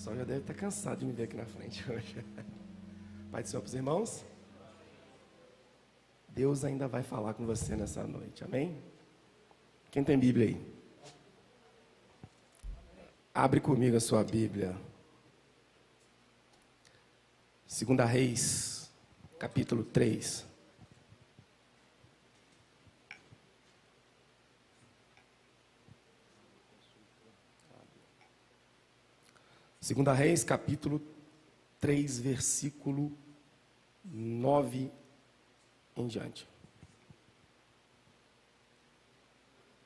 pessoal já deve estar cansado de me ver aqui na frente hoje. Pai do Senhor para os irmãos. Deus ainda vai falar com você nessa noite, amém? Quem tem Bíblia aí? Abre comigo a sua Bíblia. 2 Reis, capítulo 3. Segunda Reis, capítulo 3, versículo 9 em diante.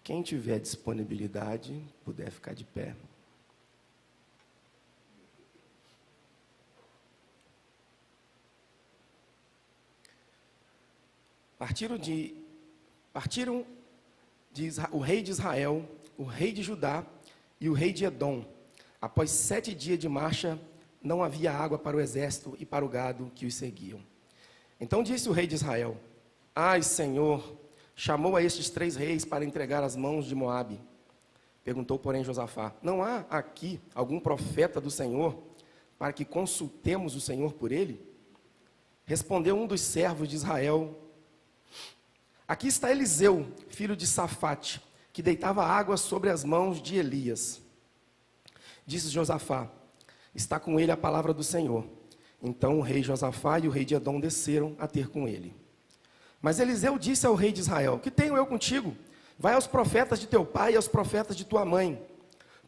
Quem tiver disponibilidade, puder ficar de pé. Partiram o rei de Israel, o rei de Judá e o rei de Edom. Após 7 dias de marcha, não havia água para o exército e para o gado que os seguiam. Então disse o rei de Israel: Ai, Senhor, chamou a estes 3 reis para entregar as mãos de Moabe. Perguntou, porém, Josafá: Não há aqui algum profeta do Senhor para que consultemos o Senhor por ele? Respondeu um dos servos de Israel: Aqui está Eliseu, filho de Safate, que deitava água sobre as mãos de Elias. Disse Josafá: Está com ele a palavra do Senhor. Então o rei Josafá e o rei de Edom desceram a ter com ele. Mas Eliseu disse ao rei de Israel: Que tenho eu contigo? Vai aos profetas de teu pai e aos profetas de tua mãe.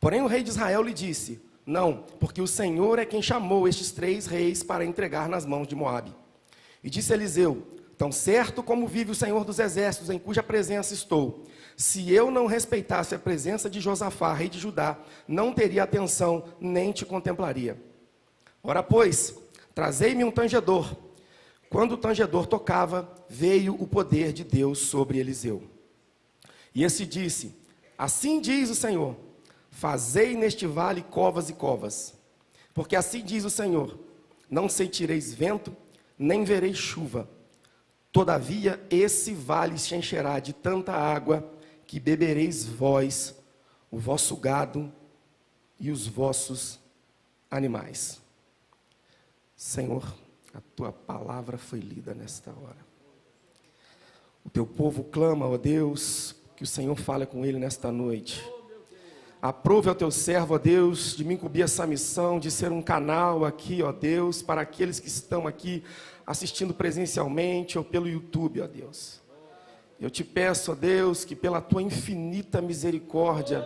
Porém o rei de Israel lhe disse: Não, porque o Senhor é quem chamou estes 3 reis para entregar nas mãos de Moabe. E disse Eliseu: Tão certo como vive o Senhor dos exércitos, em cuja presença estou, se eu não respeitasse a presença de Josafá, rei de Judá, não teria atenção, nem te contemplaria. Ora, pois, trazei-me um tangedor. Quando o tangedor tocava, veio o poder de Deus sobre Eliseu. E esse disse: Assim diz o Senhor, fazei neste vale covas e covas. Porque assim diz o Senhor, não sentireis vento, nem vereis chuva. Todavia, esse vale se encherá de tanta água, que bebereis vós, o vosso gado e os vossos animais. Senhor, a tua palavra foi lida nesta hora. O teu povo clama, ó Deus, que o Senhor fale com ele nesta noite. Aprove ao teu servo, ó Deus, de me incumbir essa missão, de ser um canal aqui, ó Deus, para aqueles que estão aqui assistindo presencialmente ou pelo YouTube, ó Deus. Eu te peço, ó Deus, que pela tua infinita misericórdia,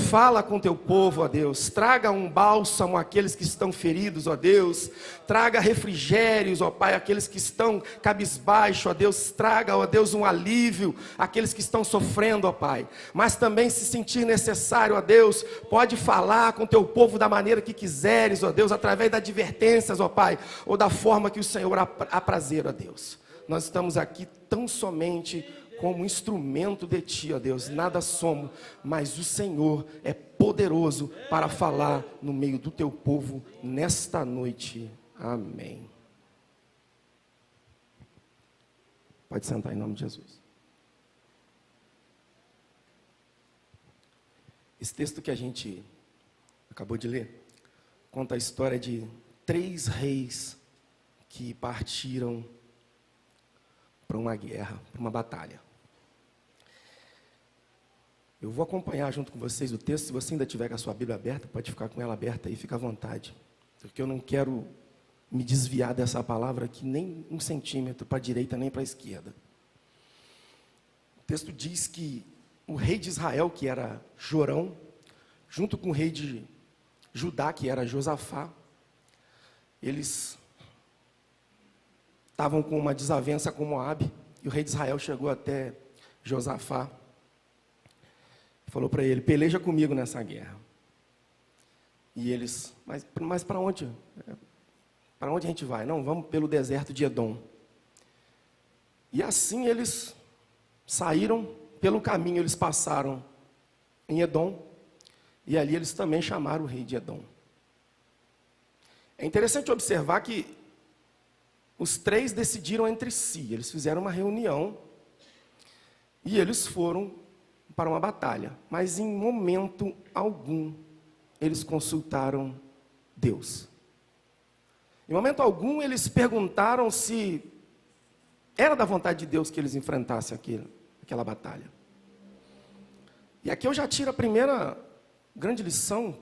fala com teu povo, ó Deus, traga um bálsamo àqueles que estão feridos, ó Deus, traga refrigérios, ó Pai, àqueles que estão cabisbaixo, ó Deus, traga, ó Deus, um alívio àqueles que estão sofrendo, ó Pai, mas também se sentir necessário, ó Deus, pode falar com teu povo da maneira que quiseres, ó Deus, através de advertências, ó Pai, ou da forma que o Senhor aprazer, ó Deus. Nós estamos aqui tão somente como instrumento de Ti, ó Deus, nada somos, mas o Senhor é poderoso para falar no meio do Teu povo nesta noite. Amém. Pode sentar em nome de Jesus. Esse texto que a gente acabou de ler, conta a história de 3 reis que partiram para uma guerra, para uma batalha. Eu vou acompanhar junto com vocês o texto. Se você ainda tiver com a sua Bíblia aberta, pode ficar com ela aberta aí, fica à vontade. Porque eu não quero me desviar dessa palavra aqui nem 1 centímetro para a direita nem para a esquerda. O texto diz que o rei de Israel, que era Jorão, junto com o rei de Judá, que era Josafá, eles estavam com uma desavença com Moabe, e o rei de Israel chegou até Josafá, falou para ele: peleja comigo nessa guerra. E eles: mas para onde? Para onde a gente vai? Não, vamos pelo deserto de Edom. E assim eles saíram pelo caminho, eles passaram em Edom, e ali eles também chamaram o rei de Edom. É interessante observar que os 3 decidiram entre si, eles fizeram uma reunião, e eles foram para uma batalha, mas em momento algum eles consultaram Deus. Em momento algum eles perguntaram se era da vontade de Deus que eles enfrentassem aquela batalha. E aqui eu já tiro a primeira grande lição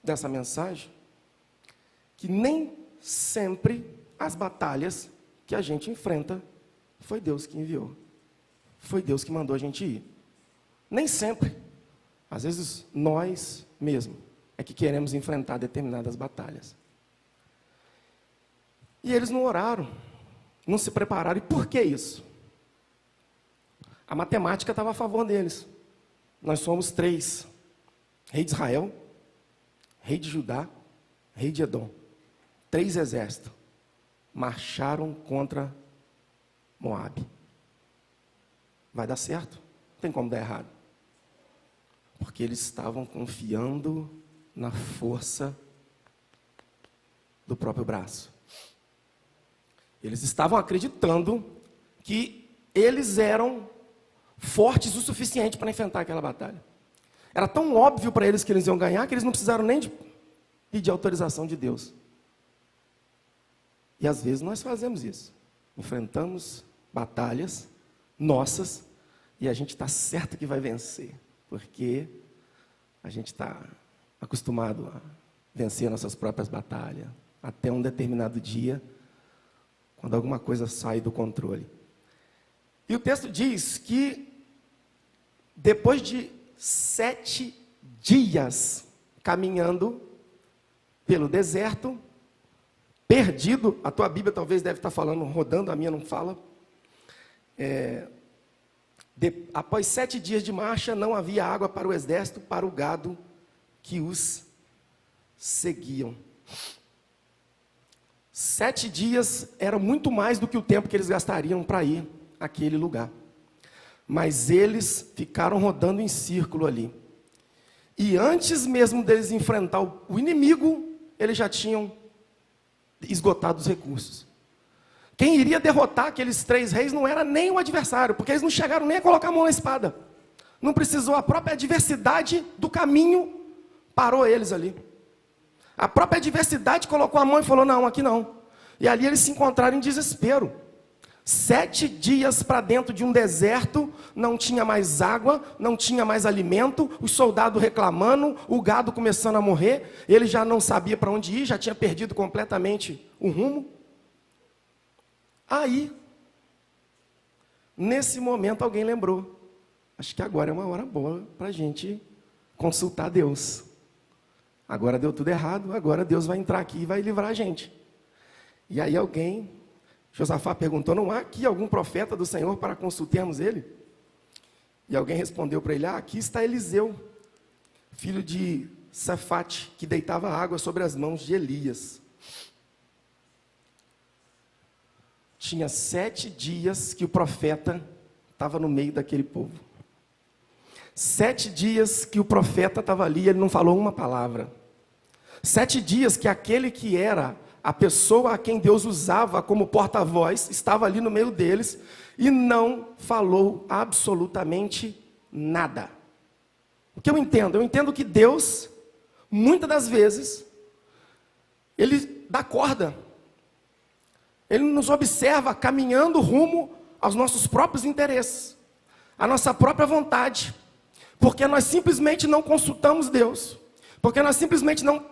dessa mensagem, que nem sempre as batalhas que a gente enfrenta foi Deus que enviou. Foi Deus que mandou a gente ir. Nem sempre. Às vezes nós mesmos é que queremos enfrentar determinadas batalhas. E eles não oraram, não se prepararam. E por que isso? A matemática estava a favor deles. Nós somos 3. Rei de Israel, rei de Judá, rei de Edom. 3 exércitos marcharam contra Moabe. Vai dar certo? Não tem como dar errado. Porque eles estavam confiando na força do próprio braço. Eles estavam acreditando que eles eram fortes o suficiente para enfrentar aquela batalha. Era tão óbvio para eles que eles iam ganhar, que eles não precisaram nem de pedir autorização de Deus. E às vezes nós fazemos isso. Enfrentamos batalhas nossas e a gente está certo que vai vencer. Porque a gente está acostumado a vencer nossas próprias batalhas. Até um determinado dia, quando alguma coisa sai do controle. E o texto diz que depois de 7 dias caminhando pelo deserto, perdido, a tua Bíblia talvez deve estar falando, rodando, a minha não fala. Após 7 dias de marcha, não havia água para o exército, para o gado que os seguiam. 7 dias era muito mais do que o tempo que eles gastariam para ir àquele lugar. Mas eles ficaram rodando em círculo ali. E antes mesmo deles enfrentar o inimigo, eles já tinham esgotado os recursos. Quem iria derrotar aqueles 3 reis não era nem o adversário, porque eles não chegaram nem a colocar a mão na espada. Não precisou, a própria adversidade do caminho parou eles ali. A própria adversidade colocou a mão e falou, não, aqui não. E ali eles se encontraram em desespero. 7 dias para dentro de um deserto, não tinha mais água, não tinha mais alimento, os soldados reclamando, o gado começando a morrer, ele já não sabia para onde ir, já tinha perdido completamente o rumo. Aí, nesse momento alguém lembrou, acho que agora é uma hora boa para a gente consultar Deus. Agora deu tudo errado, agora Deus vai entrar aqui e vai livrar a gente. E aí Josafá perguntou, não há aqui algum profeta do Senhor para consultarmos ele? E alguém respondeu para ele, aqui está Eliseu, filho de Safate, que deitava água sobre as mãos de Elias. Tinha 7 dias que o profeta estava no meio daquele povo. 7 dias que o profeta estava ali, ele não falou uma palavra. 7 dias que aquele que era a pessoa a quem Deus usava como porta-voz, estava ali no meio deles, e não falou absolutamente nada. O que eu entendo? Eu entendo que Deus, muitas das vezes, Ele dá corda. Ele nos observa caminhando rumo aos nossos próprios interesses, à nossa própria vontade, porque nós simplesmente não consultamos Deus, porque nós simplesmente não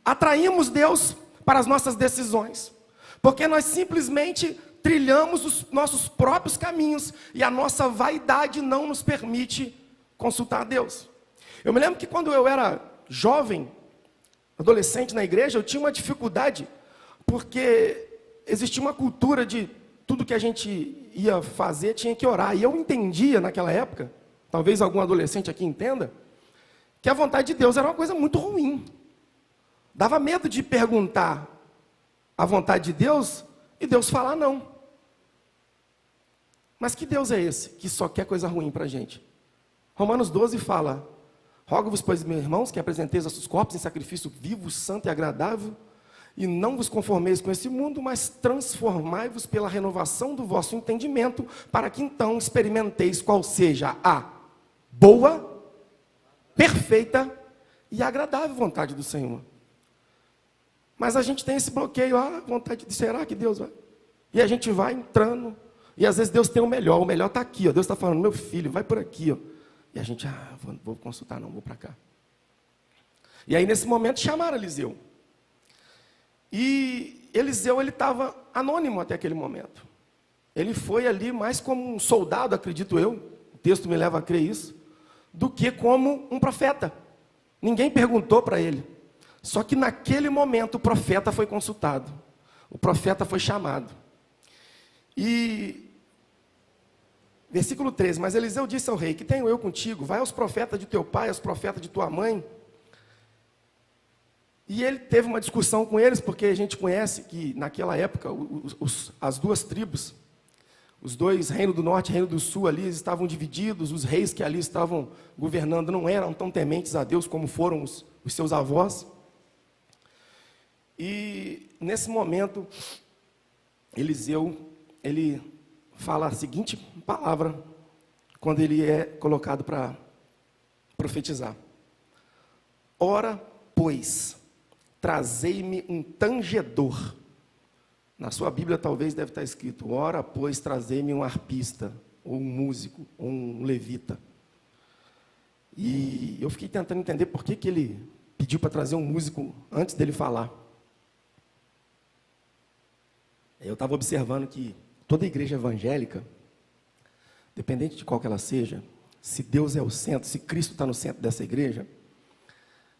atraímos Deus para as nossas decisões, porque nós simplesmente trilhamos os nossos próprios caminhos e a nossa vaidade não nos permite consultar Deus. Eu me lembro que quando eu era jovem, adolescente na igreja, eu tinha uma dificuldade, porque existia uma cultura de tudo que a gente ia fazer tinha que orar. E eu entendia naquela época, talvez algum adolescente aqui entenda, que a vontade de Deus era uma coisa muito ruim. Dava medo de perguntar a vontade de Deus e Deus falar não. Mas que Deus é esse que só quer coisa ruim para a gente? Romanos 12 fala, rogo-vos, pois, meus irmãos, que apresenteis vossos corpos em sacrifício vivo, santo e agradável, e não vos conformeis com esse mundo, mas transformai-vos pela renovação do vosso entendimento, para que então experimenteis qual seja a boa, perfeita e agradável vontade do Senhor. Mas a gente tem esse bloqueio, vontade de, será que Deus vai? E a gente vai entrando, e às vezes Deus tem o melhor está aqui, ó. Deus está falando, meu filho, vai por aqui, ó. E a gente, vou consultar, não, vou para cá. E aí nesse momento chamaram Eliseu. E Eliseu, ele estava anônimo até aquele momento. Ele foi ali mais como um soldado, acredito eu, o texto me leva a crer isso, do que como um profeta. Ninguém perguntou para ele. Só que naquele momento o profeta foi consultado. O profeta foi chamado. E, versículo 13, mas Eliseu disse ao rei, que tenho eu contigo? Vai aos profetas de teu pai, aos profetas de tua mãe. E ele teve uma discussão com eles, porque a gente conhece que naquela época as duas tribos, os dois, reino do norte e reino do sul, ali estavam divididos, os reis que ali estavam governando não eram tão tementes a Deus como foram os seus avós. E nesse momento, Eliseu, ele fala a seguinte palavra, quando ele é colocado para profetizar. Ora, pois, trazei-me um tangedor. Na sua Bíblia talvez deve estar escrito, ora, pois, trazei-me um arpista, ou um músico, ou um levita. E eu fiquei tentando entender por que ele pediu para trazer um músico antes dele falar. Eu estava observando que toda igreja evangélica, dependente de qual que ela seja, se Deus é o centro, se Cristo está no centro dessa igreja,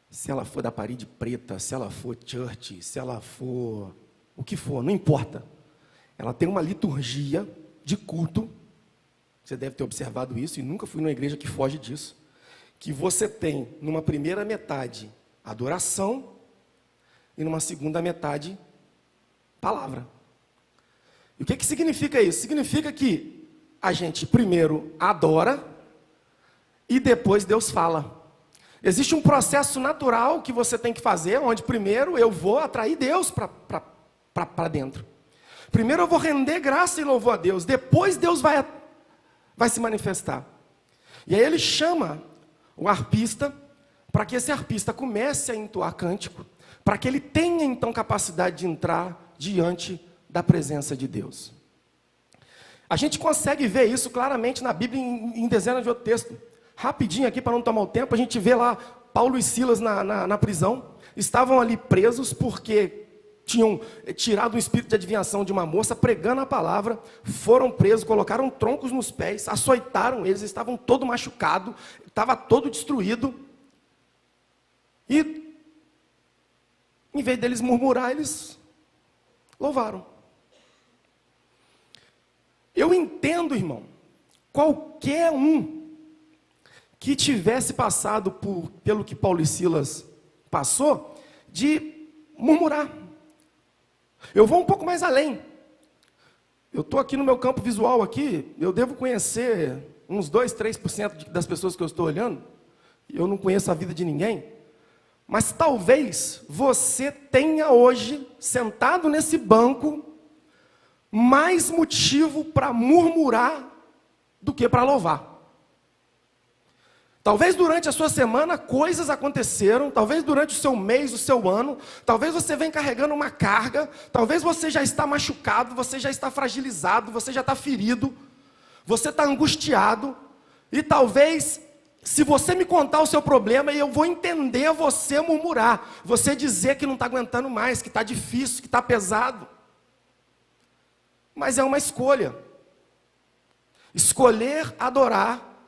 se ela for da parede preta, se ela for church, se ela for o que for, não importa. Ela tem uma liturgia de culto, você deve ter observado isso, e nunca fui numa igreja que foge disso, que você tem, numa primeira metade, adoração, e numa segunda metade, palavra. E o que significa isso? Significa que a gente primeiro adora, e depois Deus fala. Existe um processo natural que você tem que fazer, onde primeiro eu vou atrair Deus para dentro. Primeiro eu vou render graça e louvor a Deus, depois Deus vai se manifestar. E aí ele chama o arpista, para que esse arpista comece a entoar cântico, para que ele tenha então capacidade de entrar diante da presença de Deus. A gente consegue ver isso claramente na Bíblia em dezenas de outros textos. Rapidinho aqui, para não tomar o tempo, a gente vê lá Paulo e Silas na prisão. Estavam ali presos porque tinham tirado o espírito de adivinhação de uma moça, pregando a palavra, foram presos, colocaram troncos nos pés, açoitaram eles, estavam todo machucado, estava todo destruído. E, em vez deles murmurar, eles louvaram. Eu entendo, irmão, qualquer um que tivesse passado pelo que Paulo e Silas passou, de murmurar. Eu vou um pouco mais além. Eu estou aqui no meu campo visual aqui, eu devo conhecer uns 2, 3% das pessoas que eu estou olhando. Eu não conheço a vida de ninguém. Mas talvez você tenha hoje, sentado nesse banco, mais motivo para murmurar do que para louvar. Talvez durante a sua semana coisas aconteceram, talvez durante o seu mês, o seu ano, talvez você venha carregando uma carga, talvez você já está machucado, você já está fragilizado, você já está ferido, você está angustiado, e talvez, se você me contar o seu problema, eu vou entender você murmurar, você dizer que não está aguentando mais, que está difícil, que está pesado. Mas é uma escolha. Escolher adorar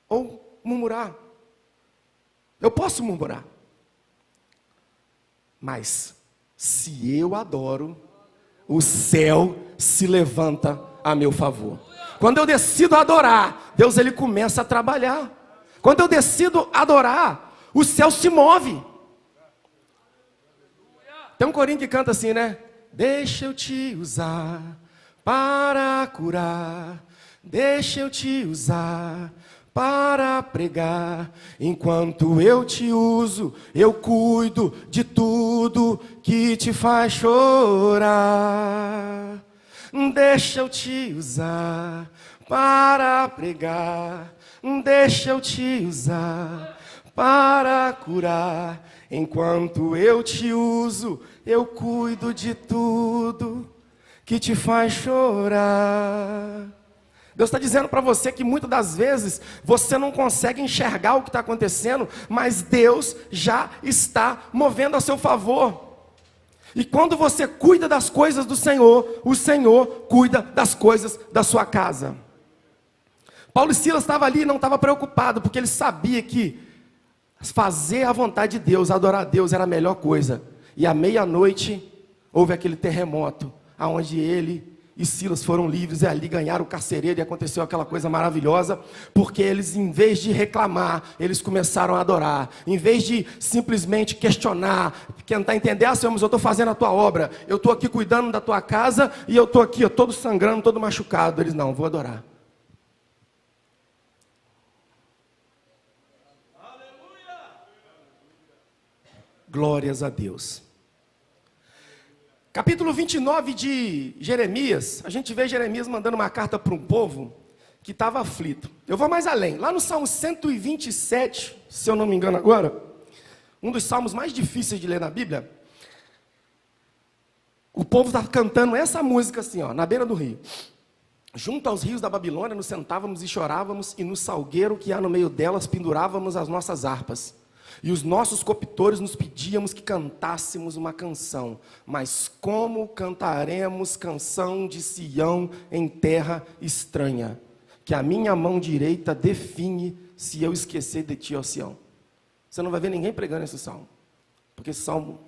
ou murmurar. Eu posso murmurar. Mas, se eu adoro, o céu se levanta a meu favor. Quando eu decido adorar, Deus ele começa a trabalhar. Quando eu decido adorar, o céu se move. Tem um corinho que canta assim, né? Deixa eu te usar para curar. Deixa eu te usar para pregar. Enquanto eu te uso, eu cuido de tudo que te faz chorar. Deixa eu te usar para pregar. Deixa eu te usar para curar. Enquanto eu te uso, eu cuido de tudo que te faz chorar. Deus está dizendo para você que muitas das vezes você não consegue enxergar o que está acontecendo, mas Deus já está movendo a seu favor. E quando você cuida das coisas do Senhor, o Senhor cuida das coisas da sua casa. Paulo e Silas estavam ali e não estavam preocupados, porque ele sabia que fazer a vontade de Deus, adorar a Deus era a melhor coisa. E à meia-noite houve aquele terremoto, aonde ele e Silas foram livres e ali ganharam o carcereiro e aconteceu aquela coisa maravilhosa, porque eles, em vez de reclamar, eles começaram a adorar. Em vez de simplesmente questionar, tentar entender, Senhor, mas eu estou fazendo a tua obra, eu estou aqui cuidando da tua casa e eu estou aqui todo sangrando, todo machucado. Eles, não, vou adorar. Glórias a Deus. Capítulo 29 de Jeremias, a gente vê Jeremias mandando uma carta para um povo que estava aflito. Eu vou mais além, lá no Salmo 127, se eu não me engano agora, um dos salmos mais difíceis de ler na Bíblia, o povo está cantando essa música assim, ó, na beira do rio. Junto aos rios da Babilônia nos sentávamos e chorávamos, e no salgueiro que há no meio delas pendurávamos as nossas harpas. E os nossos copitores nos pedíamos que cantássemos uma canção. Mas como cantaremos canção de Sião em terra estranha? Que a minha mão direita define se eu esquecer de ti, ó Sião. Você não vai ver ninguém pregando esse salmo. Porque esse salmo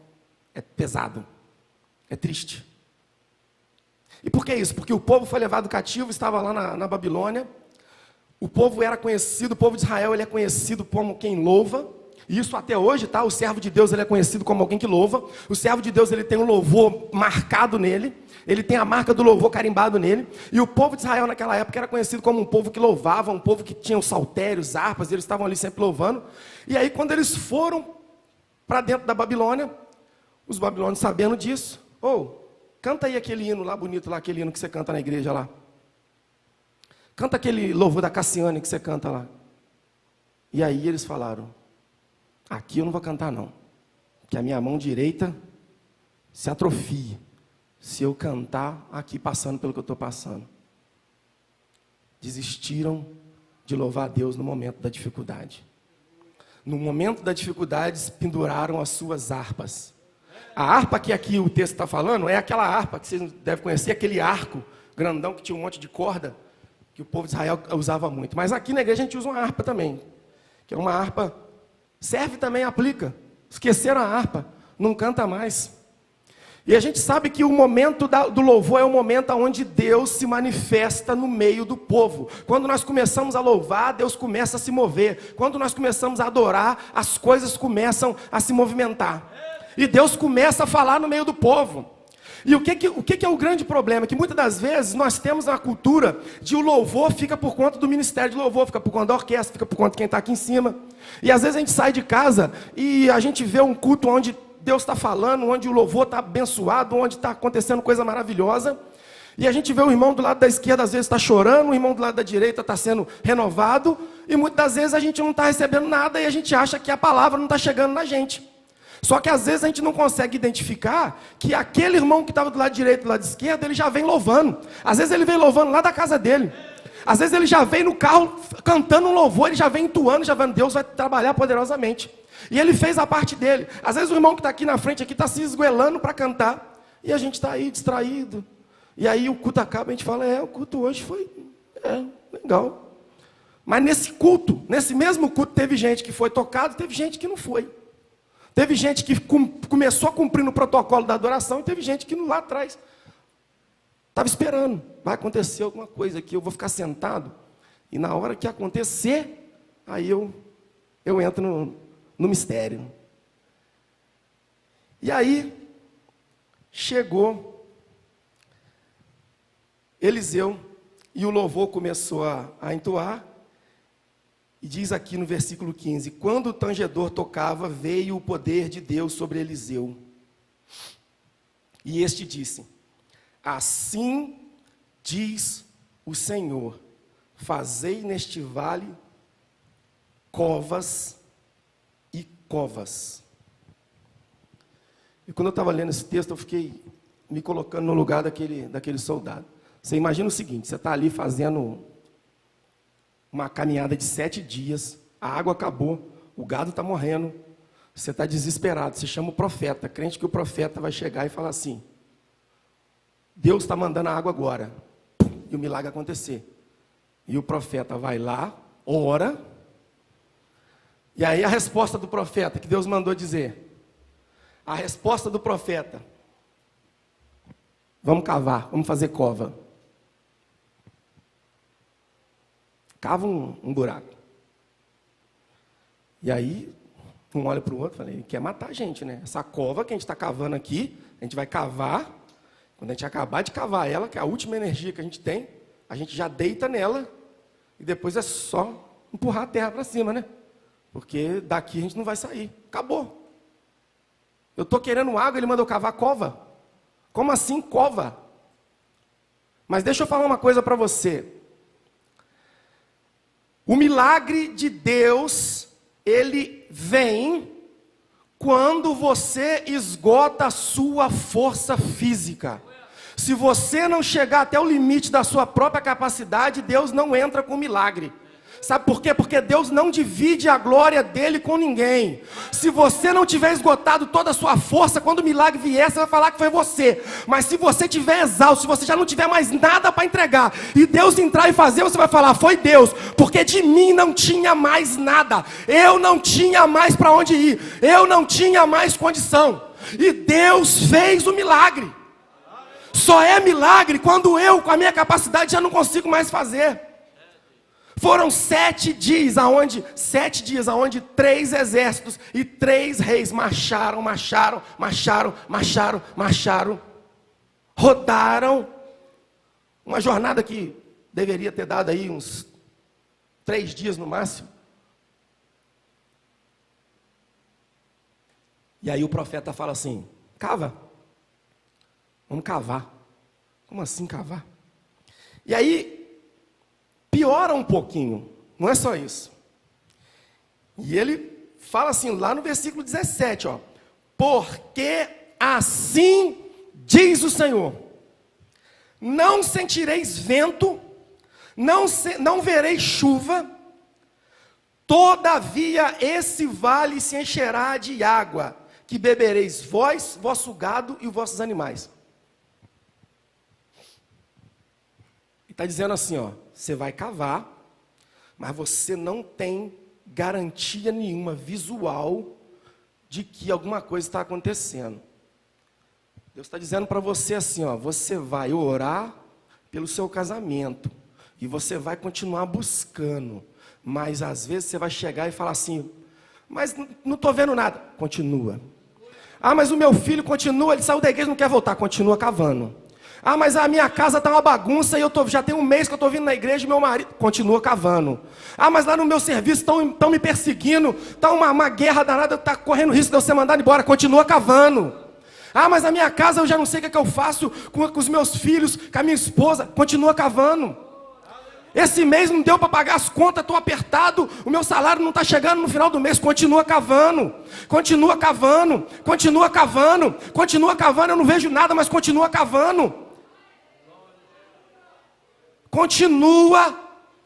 é pesado. É triste. E por que isso? Porque o povo foi levado cativo, estava lá na Babilônia. O povo era conhecido, o povo de Israel ele é conhecido como quem louva. E isso até hoje, tá? O servo de Deus ele é conhecido como alguém que louva. O servo de Deus ele tem um louvor marcado nele. Ele tem a marca do louvor carimbado nele. E o povo de Israel naquela época era conhecido como um povo que louvava, um povo que tinha os saltérios, harpas, eles estavam ali sempre louvando. E aí quando eles foram para dentro da Babilônia, os babilônios sabendo disso, canta aí aquele hino lá bonito, lá, aquele hino que você canta na igreja lá. Canta aquele louvor da Cassiane que você canta lá. E aí eles falaram, aqui eu não vou cantar não, que a minha mão direita se atrofie, se eu cantar aqui passando pelo que eu estou passando. Desistiram de louvar a Deus no momento da dificuldade. No momento da dificuldade, penduraram as suas harpas. A harpa que aqui o texto está falando é aquela harpa que vocês devem conhecer, aquele arco grandão que tinha um monte de corda, que o povo de Israel usava muito. Mas aqui na igreja a gente usa uma harpa também, que é uma harpa, serve também, aplica. Esqueceram a harpa, não canta mais. E a gente sabe que o momento do louvor é o momento onde Deus se manifesta no meio do povo. Quando nós começamos a louvar, Deus começa a se mover. Quando nós começamos a adorar, as coisas começam a se movimentar. E Deus começa a falar no meio do povo. E o que é o grande problema? Que muitas das vezes nós temos uma cultura de o louvor fica por conta do ministério de louvor, fica por conta da orquestra, fica por conta de quem está aqui em cima. E às vezes a gente sai de casa e a gente vê um culto onde Deus está falando, onde o louvor está abençoado, onde está acontecendo coisa maravilhosa. E a gente vê o irmão do lado da esquerda às vezes está chorando, o irmão do lado da direita está sendo renovado. E muitas das vezes a gente não está recebendo nada e a gente acha que a palavra não está chegando na gente. Só que às vezes a gente não consegue identificar que aquele irmão que estava do lado direito e do lado esquerdo, ele já vem louvando. Às vezes ele vem louvando lá da casa dele. Às vezes ele já vem no carro cantando um louvor, ele já vem entoando, já vendo, Deus vai trabalhar poderosamente. E ele fez a parte dele. Às vezes o irmão que está aqui na frente aqui está se esgoelando para cantar. E a gente está aí distraído. E aí o culto acaba e a gente fala, o culto hoje foi legal. Mas nesse culto, nesse mesmo culto, teve gente que foi tocado, teve gente que não foi. Teve gente que começou a cumprir no protocolo da adoração e teve gente que lá atrás estava esperando. Vai acontecer alguma coisa aqui, eu vou ficar sentado e na hora que acontecer, aí eu entro no mistério. E aí chegou Eliseu e o louvor começou a entoar. E diz aqui no versículo 15, quando o tangedor tocava, veio o poder de Deus sobre Eliseu. E este disse, assim diz o Senhor, fazei neste vale covas covas. E quando eu estava lendo esse texto, eu fiquei me colocando no lugar daquele soldado. Você imagina o seguinte, você está ali fazendo uma caminhada de 7 dias, a água acabou, o gado está morrendo, você está desesperado, você chama o profeta, crente que o profeta vai chegar e falar assim, Deus está mandando a água agora, e o milagre acontecer. E o profeta vai lá, ora, e aí a resposta do profeta, que Deus mandou dizer, a resposta do profeta, vamos cavar, vamos fazer cova. Cava um buraco. E aí, um olha para o outro e fala, ele quer matar a gente, né? Essa cova que a gente está cavando aqui, a gente vai cavar, quando a gente acabar de cavar ela, que é a última energia que a gente tem, a gente já deita nela, e depois é só empurrar a terra para cima, né? Porque daqui a gente não vai sair. Acabou. Eu estou querendo água, ele mandou cavar cova. Como assim cova? Mas deixa eu falar uma coisa para você. O milagre de Deus, ele vem quando você esgota a sua força física. Se você não chegar até o limite da sua própria capacidade, Deus não entra com milagre. Sabe por quê? Porque Deus não divide a glória dele com ninguém. Se você não tiver esgotado toda a sua força, quando o milagre vier, você vai falar que foi você. Mas se você tiver exausto, se você já não tiver mais nada para entregar, e Deus entrar e fazer, você vai falar, foi Deus. Porque de mim não tinha mais nada. Eu não tinha mais para onde ir. Eu não tinha mais condição. E Deus fez o milagre. Só é milagre quando eu, com a minha capacidade, já não consigo mais fazer. Foram 7 dias aonde 3 exércitos e 3 reis marcharam, rodaram. Uma jornada que deveria ter dado aí uns 3 dias no máximo. E aí o profeta fala assim, cava. Vamos cavar. Como assim cavar? E aí piora um pouquinho, não é só isso. E ele fala assim, lá no versículo 17, ó. Porque assim diz o Senhor, não sentireis vento, não vereis chuva, todavia esse vale se encherá de água, que bebereis vós, vosso gado e os vossos animais. Ele está dizendo assim, ó. Você vai cavar, mas você não tem garantia nenhuma visual de que alguma coisa está acontecendo. Deus está dizendo para você assim, ó, você vai orar pelo seu casamento e você vai continuar buscando, mas às vezes você vai chegar e falar assim, mas não estou vendo nada. Continua. Ah, mas o meu filho continua, ele saiu da igreja e não quer voltar. Continua cavando. Ah, mas a minha casa está uma bagunça e já tem um mês que eu estou vindo na igreja e meu marido continua cavando. Ah, mas lá no meu serviço estão me perseguindo, está uma guerra danada, está correndo risco de eu ser mandado embora, continua cavando. Ah, mas a minha casa eu já não sei o que eu faço com os meus filhos, com a minha esposa, continua cavando. Esse mês não deu para pagar as contas, estou apertado, o meu salário não está chegando no final do mês, continua cavando, continua cavando, continua cavando, continua cavando, eu não vejo nada, mas continua cavando. Continua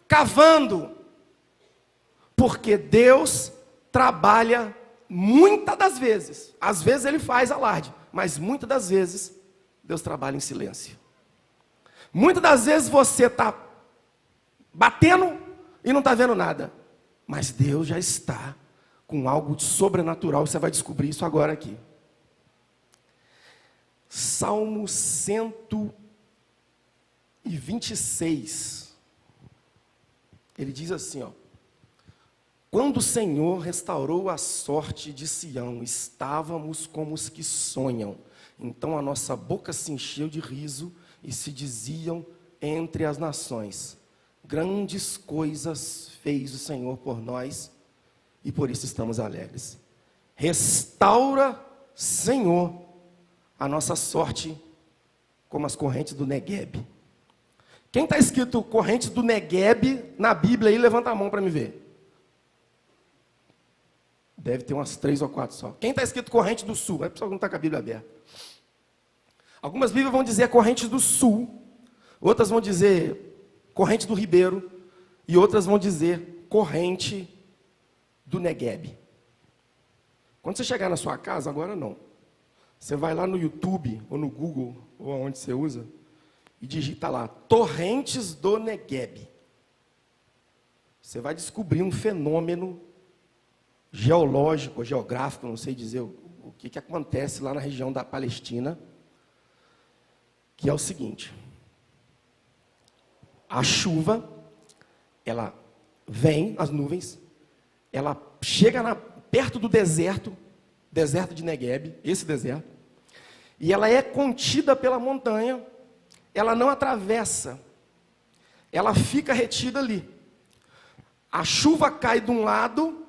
cavando, porque Deus trabalha muitas das vezes, às vezes Ele faz alarde, mas muitas das vezes Deus trabalha em silêncio. Muitas das vezes você está batendo e não está vendo nada, mas Deus já está com algo sobrenatural, você vai descobrir isso agora aqui. Salmo 126, ele diz assim, ó, quando o Senhor restaurou a sorte de Sião, estávamos como os que sonham, então a nossa boca se encheu de riso e se diziam entre as nações, grandes coisas fez o Senhor por nós e por isso estamos alegres. Restaura, Senhor, a nossa sorte como as correntes do Negueb. Quem está escrito correntes do Negueb na Bíblia aí, levanta a mão para me ver. Deve ter umas 3 ou 4 só. Quem está escrito corrente do sul? É pessoal que não está com a Bíblia aberta. Algumas Bíblias vão dizer corrente do sul, outras vão dizer corrente do Ribeiro, e outras vão dizer corrente do Negueb. Quando você chegar na sua casa, agora não. Você vai lá no YouTube, ou no Google, ou aonde você usa, e digita lá, torrentes do Negueb. Você vai descobrir um fenômeno geológico, geográfico, não sei dizer o que acontece lá na região da Palestina, que é o seguinte: a chuva, ela vem, as nuvens, ela chega perto do deserto de Negueb, esse deserto, e ela é contida pela montanha, ela não atravessa, ela fica retida ali. A chuva cai de um lado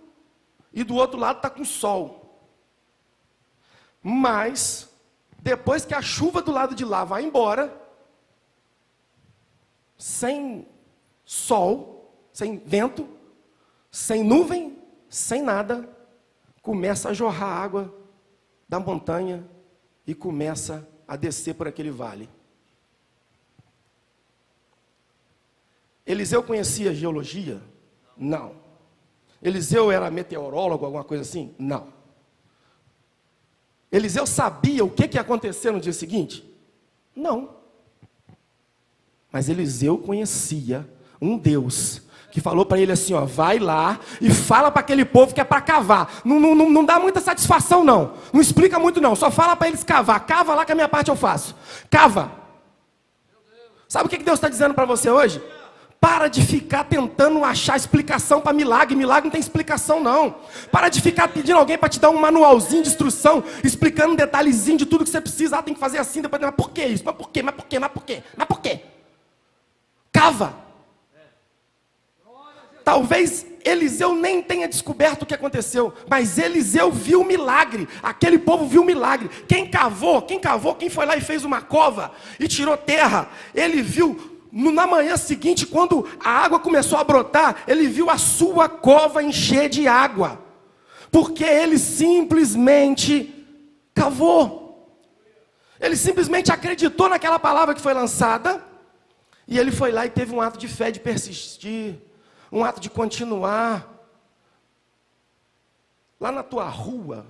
e do outro lado está com sol. Mas, depois que a chuva do lado de lá vai embora, sem sol, sem vento, sem nuvem, sem nada, começa a jorrar água da montanha e começa a descer por aquele vale. Eliseu conhecia geologia? Não. Eliseu era meteorólogo, alguma coisa assim? Não. Eliseu sabia o que ia acontecer no dia seguinte? Não. Mas Eliseu conhecia um Deus que falou para ele assim, ó, vai lá e fala para aquele povo que é para cavar. Não dá muita satisfação não. Não explica muito não, só fala para eles cavar. Cava lá que a minha parte eu faço. Cava. Sabe o que Deus está dizendo para você hoje? Para de ficar tentando achar explicação para milagre. Milagre não tem explicação, não. Para de ficar pedindo alguém para te dar um manualzinho de instrução, explicando um detalhezinho de tudo que você precisa. Ah, tem que fazer assim, depois, mas por que isso? Mas por quê? Mas por quê? Mas por quê? Mas por quê? Cava. Talvez Eliseu nem tenha descoberto o que aconteceu, mas Eliseu viu o milagre. Aquele povo viu o milagre. Quem cavou, quem foi lá e fez uma cova e tirou terra, ele viu. Na manhã seguinte, quando a água começou a brotar, ele viu a sua cova encher de água. Porque ele simplesmente cavou. Ele simplesmente acreditou naquela palavra que foi lançada. E ele foi lá e teve um ato de fé, de persistir. Um ato de continuar. Lá na tua rua.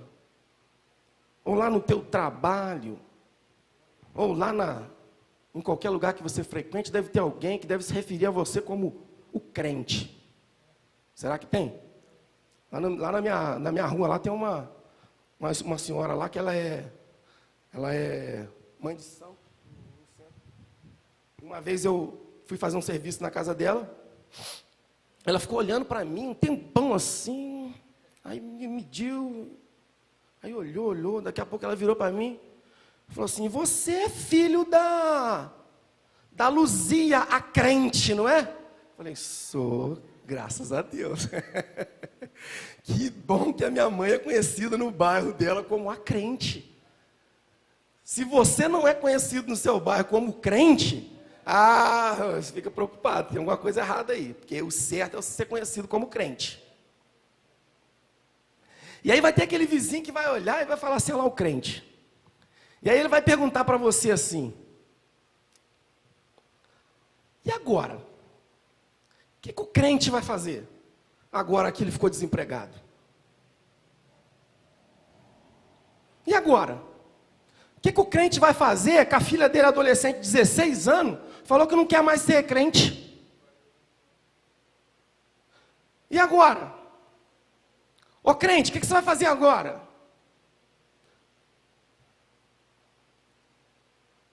Ou lá no teu trabalho. Ou lá em qualquer lugar que você frequente, deve ter alguém que deve se referir a você como o crente. Será que tem? Lá na minha rua, lá tem uma senhora lá que ela é mãe de São. Uma vez eu fui fazer um serviço na casa dela, ela ficou olhando para mim um tempão assim, aí me mediu, aí olhou, daqui a pouco ela virou para mim, falou assim, você é filho da Luzia, a crente, não é? Falei, sou, graças a Deus. Que bom que a minha mãe é conhecida no bairro dela como a crente. Se você não é conhecido no seu bairro como crente, você fica preocupado, tem alguma coisa errada aí, porque o certo é você ser conhecido como crente. E aí vai ter aquele vizinho que vai olhar e vai falar assim, olha lá o crente. E aí ele vai perguntar para você assim, e agora? O que o crente vai fazer? Agora que ele ficou desempregado. E agora? O que o crente vai fazer que a filha dele, adolescente de 16 anos, falou que não quer mais ser crente? E agora? Ô crente, o que você vai fazer agora?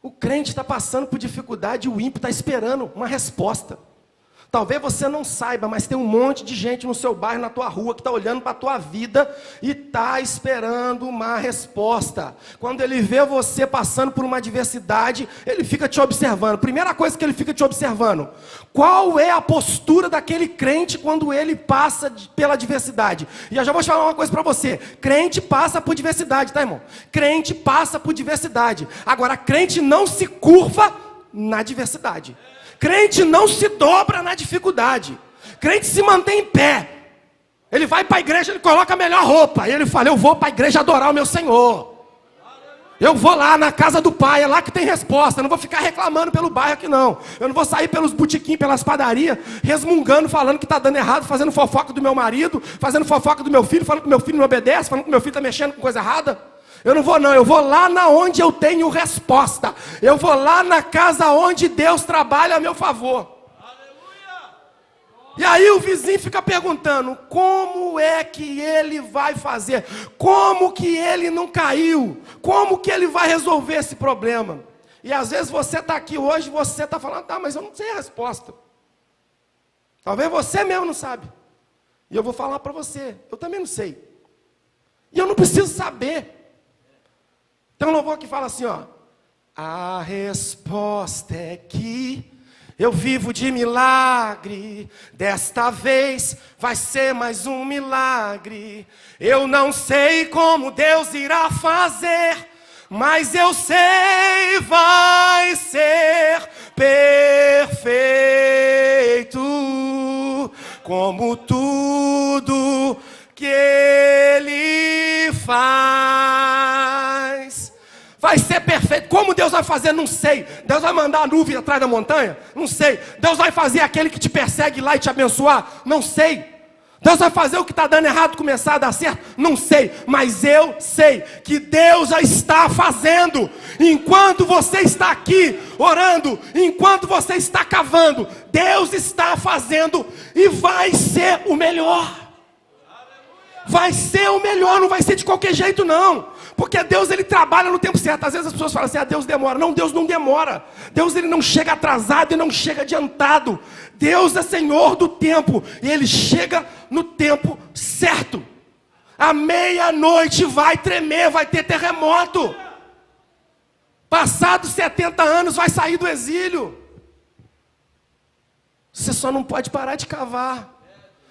O crente está passando por dificuldade e o ímpio está esperando uma resposta. Talvez você não saiba, mas tem um monte de gente no seu bairro, na tua rua, que está olhando para a tua vida e está esperando uma resposta. Quando ele vê você passando por uma adversidade, ele fica te observando. Primeira coisa que ele fica te observando, qual é a postura daquele crente quando ele passa pela adversidade? E eu já vou falar uma coisa para você, crente passa por diversidade, tá, irmão? Crente passa por diversidade. Agora, crente não se curva na diversidade. Crente não se dobra na dificuldade. Crente se mantém em pé. Ele vai para a igreja, ele coloca a melhor roupa. E ele fala, eu vou para a igreja adorar o meu Senhor. Eu vou lá na casa do Pai, é lá que tem resposta. Eu não vou ficar reclamando pelo bairro aqui não. Eu não vou sair pelos botequins, pelas padarias, resmungando, falando que está dando errado, fazendo fofoca do meu marido, fazendo fofoca do meu filho, falando que meu filho não obedece, falando que meu filho está mexendo com coisa errada. Eu não vou não, eu vou lá na onde eu tenho resposta. Eu vou lá na casa onde Deus trabalha a meu favor. E aí o vizinho fica perguntando, como é que ele vai fazer? Como que ele não caiu? Como que ele vai resolver esse problema? E às vezes você está aqui hoje e você está falando, tá, mas eu não sei a resposta. Talvez você mesmo não sabe. E eu vou falar para você, eu também não sei. E eu não preciso saber. Tem um louvor que fala assim, ó. A resposta é que eu vivo de milagre, desta vez vai ser mais um milagre. Eu não sei como Deus irá fazer, mas eu sei, vai ser perfeito, como tudo que Ele faz. Vai ser perfeito. Como Deus vai fazer? Não sei. Deus vai mandar a nuvem atrás da montanha? Não sei. Deus vai fazer aquele que te persegue lá e te abençoar? Não sei. Deus vai fazer o que está dando errado começar a dar certo? Não sei. Mas eu sei que Deus já está fazendo. Enquanto você está aqui orando, enquanto você está cavando, Deus está fazendo e vai ser o melhor. Vai ser o melhor, não vai ser de qualquer jeito não. Porque Deus, ele trabalha no tempo certo. Às vezes as pessoas falam assim, Deus demora. Não, Deus não demora. Deus, ele não chega atrasado e não chega adiantado. Deus é Senhor do tempo. E ele chega no tempo certo. À meia-noite vai tremer, vai ter terremoto. Passados 70 anos vai sair do exílio. Você só não pode parar de cavar.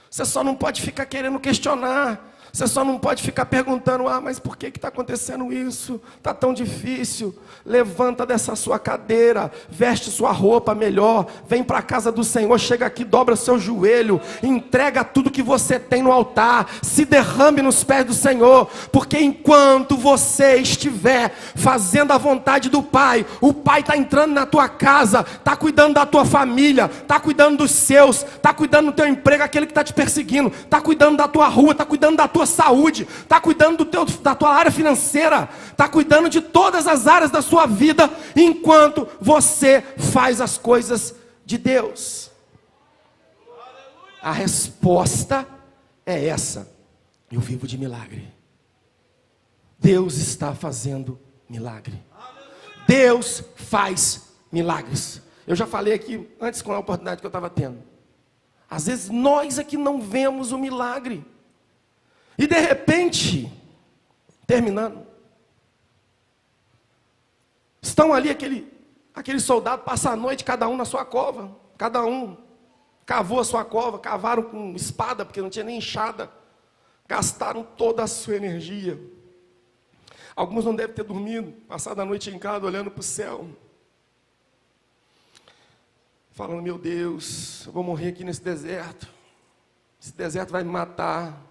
Você só não pode ficar querendo questionar. Você só não pode ficar perguntando, mas por que está acontecendo isso? Está tão difícil. Levanta dessa sua cadeira, veste sua roupa melhor, vem para a casa do Senhor, chega aqui, dobra seu joelho, entrega tudo que você tem no altar, se derrame nos pés do Senhor, porque enquanto você estiver fazendo a vontade do Pai, o Pai está entrando na tua casa, está cuidando da tua família, está cuidando dos seus, está cuidando do teu emprego, aquele que está te perseguindo, está cuidando da tua rua, está cuidando da tua saúde, está cuidando da tua área financeira, está cuidando de todas as áreas da sua vida, enquanto você faz as coisas de Deus. A resposta é essa: eu vivo de milagre. Deus está fazendo milagre. Deus faz milagres. Eu já falei aqui antes com a oportunidade que eu estava tendo. Às vezes nós é que não vemos o milagre. E de repente, terminando, estão ali aquele soldado, passa a noite cada um na sua cova, cada um cavou a sua cova, cavaram com espada, porque não tinha nem enxada, gastaram toda a sua energia. Alguns não devem ter dormido, passado a noite em casa olhando para o céu, falando, meu Deus, eu vou morrer aqui nesse deserto, esse deserto vai me matar.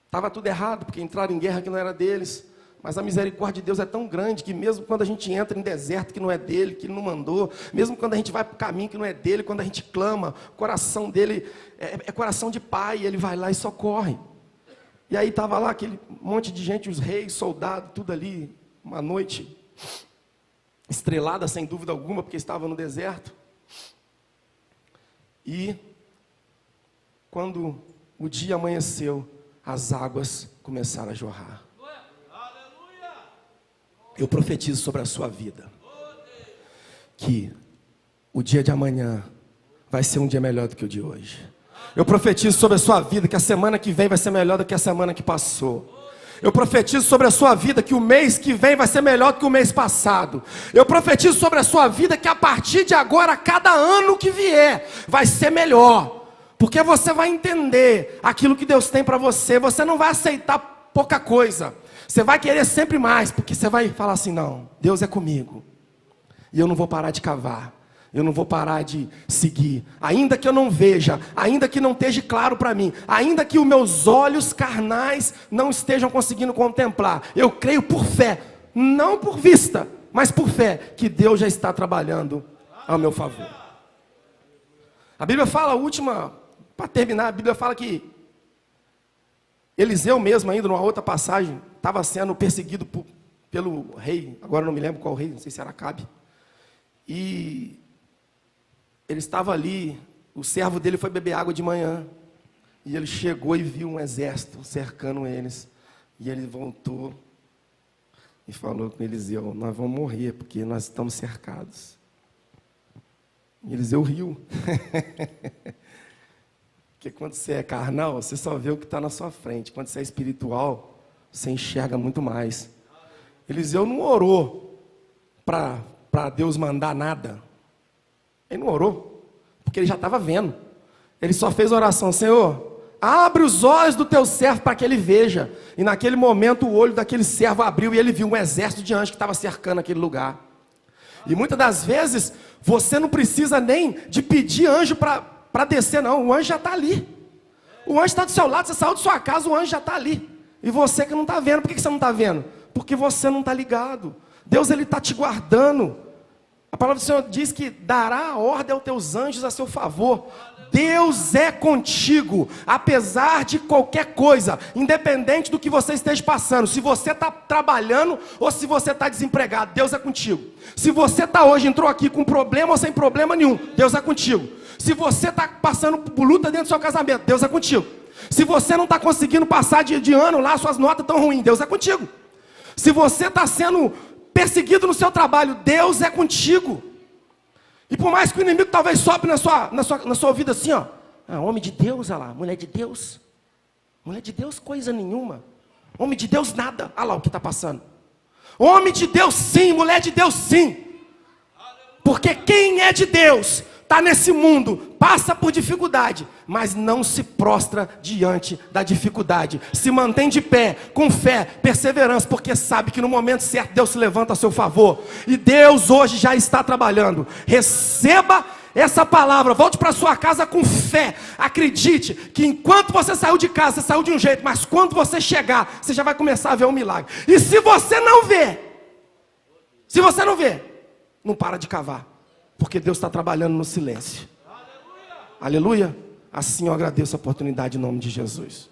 Estava tudo errado, porque entraram em guerra que não era deles. Mas a misericórdia de Deus é tão grande que mesmo quando a gente entra em deserto que não é dele, que ele não mandou, mesmo quando a gente vai para o caminho que não é dele, quando a gente clama, o coração dele é coração de pai, ele vai lá e socorre. E aí estava lá aquele monte de gente, os reis, soldados, tudo ali, uma noite estrelada sem dúvida alguma, porque estava no deserto. E quando o dia amanheceu, as águas começaram a jorrar. Eu profetizo sobre a sua vida que o dia de amanhã vai ser um dia melhor do que o de hoje. Eu profetizo sobre a sua vida que a semana que vem vai ser melhor do que a semana que passou. Eu profetizo sobre a sua vida que o mês que vem vai ser melhor do que o mês passado. Eu profetizo sobre a sua vida que a partir de agora, cada ano que vier, vai ser melhor. Porque você vai entender aquilo que Deus tem para você. Você não vai aceitar pouca coisa. Você vai querer sempre mais. Porque você vai falar assim, não, Deus é comigo. E eu não vou parar de cavar. Eu não vou parar de seguir, ainda que eu não veja, ainda que não esteja claro para mim, ainda que os meus olhos carnais não estejam conseguindo contemplar. Eu creio por fé, não por vista, mas por fé, que Deus já está trabalhando ao meu favor. A Bíblia fala, a última, para terminar, a Bíblia fala que Eliseu mesmo, ainda numa outra passagem, estava sendo perseguido pelo rei, agora não me lembro qual rei, não sei se era Acabe. E ele estava ali, o servo dele foi beber água de manhã, e ele chegou e viu um exército cercando eles, e ele voltou e falou com Eliseu: nós vamos morrer, porque nós estamos cercados. E Eliseu riu, porque quando você é carnal, você só vê o que está na sua frente, quando você é espiritual, você enxerga muito mais. Eliseu não orou para Deus mandar nada. Ele não orou, porque ele já estava vendo. Ele só fez a oração: Senhor, abre os olhos do teu servo para que ele veja. E naquele momento o olho daquele servo abriu e ele viu um exército de anjos que estava cercando aquele lugar. E muitas das vezes você não precisa nem de pedir anjo para descer, não. O anjo já está ali. O anjo está do seu lado, você saiu de sua casa, o anjo já está ali. E você que não está vendo, por que você não está vendo? Porque você não está ligado. Deus, ele está te guardando. A palavra do Senhor diz que dará a ordem aos teus anjos a seu favor. Deus é contigo, apesar de qualquer coisa, independente do que você esteja passando. Se você está trabalhando ou se você está desempregado, Deus é contigo. Se você entrou aqui com problema ou sem problema nenhum, Deus é contigo. Se você está passando por luta dentro do seu casamento, Deus é contigo. Se você não está conseguindo passar de ano lá, suas notas estão ruins, Deus é contigo. Se você está sendo perseguido no seu trabalho, Deus é contigo. E por mais que o inimigo talvez sopre na sua vida assim, ó, homem de Deus, olha lá, mulher de Deus, coisa nenhuma, homem de Deus, nada, olha lá o que está passando. Homem de Deus sim, mulher de Deus sim, porque quem é de Deus está nesse mundo, passa por dificuldade, mas não se prostra diante da dificuldade. Se mantém de pé, com fé, perseverança, porque sabe que no momento certo Deus se levanta a seu favor. E Deus hoje já está trabalhando. Receba essa palavra, volte para sua casa com fé. Acredite que enquanto você saiu de casa, você saiu de um jeito, mas quando você chegar, você já vai começar a ver um milagre. E se você não vê, não para de cavar. Porque Deus está trabalhando no silêncio. Aleluia. Assim eu agradeço a oportunidade em nome de Jesus.